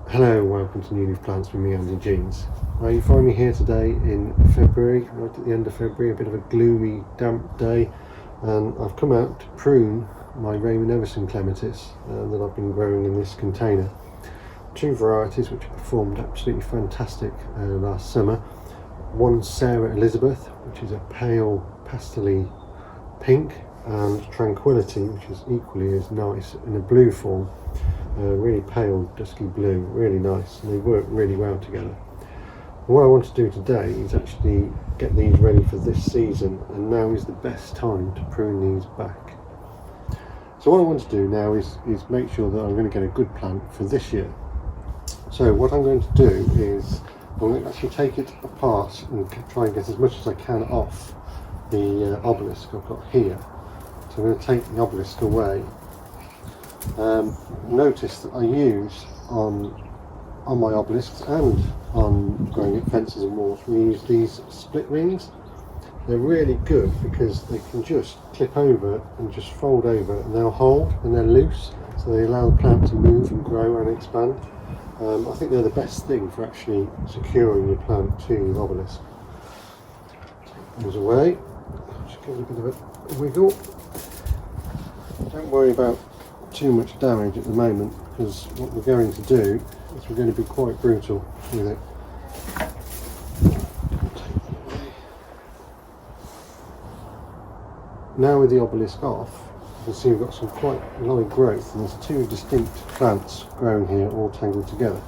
Hello and welcome to New Leaf Plants with me, Andy Jeans. You find me here today in February, right at the end of February, a bit of a gloomy, damp day, and I've come out to prune my Raymond Evison Clematis that I've been growing in this container. Two varieties which performed absolutely fantastic last summer. One Sarah Elizabeth, which is a pale pastel-y pink, and Tranquility, which is equally as nice in a blue form. Really pale dusky blue, really nice, and they work really well together. And what I want to do today is actually get these ready for this season, and now is the best time to prune these back. So what I want to do now is make sure that I'm going to get a good plant for this year. So what I'm going to do is I'm going to actually take it apart and try and get as much as I can off the obelisk I've got here. So I'm going to take the obelisk away. Notice that I use on my obelisks and on growing at fences and walls, we use these split rings. They're really good because they can just clip over and just fold over, and they'll hold and they're loose, so they allow the plant to move and grow and expand. I think they're the best thing for actually securing your plant to your obelisk. Take those away, just give it a bit of a wiggle. Don't worry about too much damage at the moment, because what we're going to do is we're going to be quite brutal with it. Now with the obelisk off, you can see we've got some quite a lot of growth, and there's two distinct plants growing here all tangled together.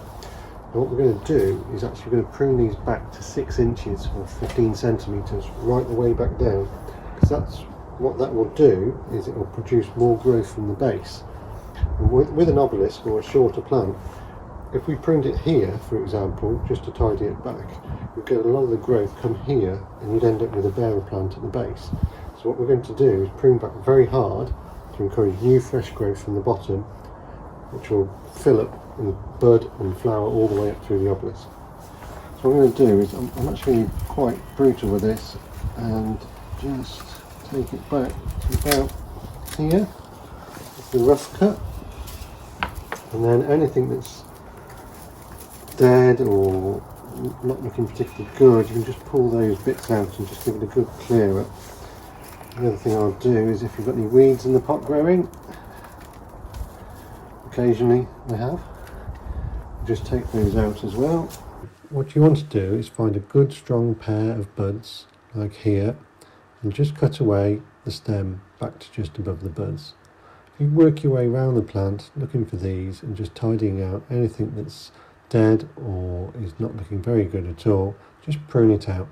And what we're going to do is actually going to prune these back to 6 inches or 15 centimetres right the way back down, because that's what that will do, is it will produce more growth from the base. And with an obelisk or a shorter plant, if we pruned it here, for example, just to tidy it back, you'd get a lot of the growth come here, and you'd end up with a barer plant at the base. So what we're going to do is prune back very hard to encourage new fresh growth from the bottom, which will fill up and bud and flower all the way up through the obelisk. So what I'm going to do is I'm actually quite brutal with this, and just take it back to about here. It's the rough cut, and then anything that's dead or not looking particularly good, you can just pull those bits out and just give it a good clear up. The other thing I'll do is, if you've got any weeds in the pot growing, occasionally I have, just take those out as well. What you want to do is find a good strong pair of buds like here, and just cut away the stem back to just above the buds. If you work your way around the plant looking for these and just tidying out anything that's dead or is not looking very good at all, just prune it out.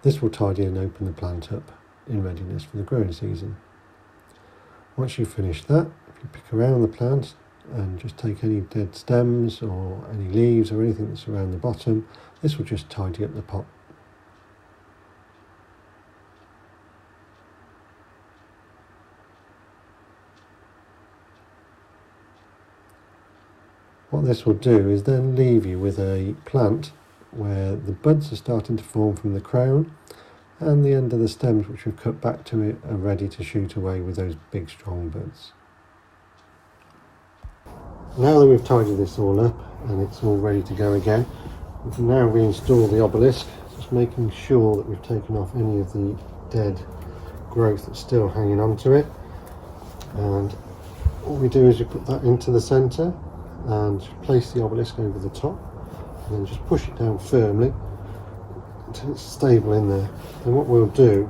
This will tidy and open the plant up in readiness for the growing season. Once you've finished that, if you pick around the plant and just take any dead stems or any leaves or anything that's around the bottom, this will just tidy up the pot. What this will do is then leave you with a plant where the buds are starting to form from the crown, and the end of the stems which we've cut back to it are ready to shoot away with those big strong buds. Now that we've tidied this all up and it's all ready to go again, we can now reinstall the obelisk, just making sure that we've taken off any of the dead growth that's still hanging onto it. And what we do is we put that into the centre and place the obelisk over the top, and then just push it down firmly until it's stable in there. And what we'll do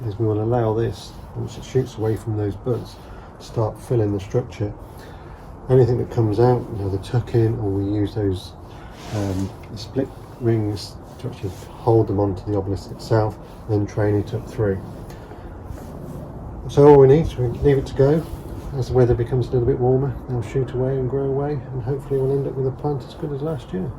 is we will allow this, once it shoots away from those buds, to start filling the structure. Anything that comes out, the tuck in, or we use those split rings to actually hold them onto the obelisk itself, then train it up through. So all we need is we leave it to go. As the weather becomes a little bit warmer, they'll shoot away and grow away, and hopefully we'll end up with a plant as good as last year.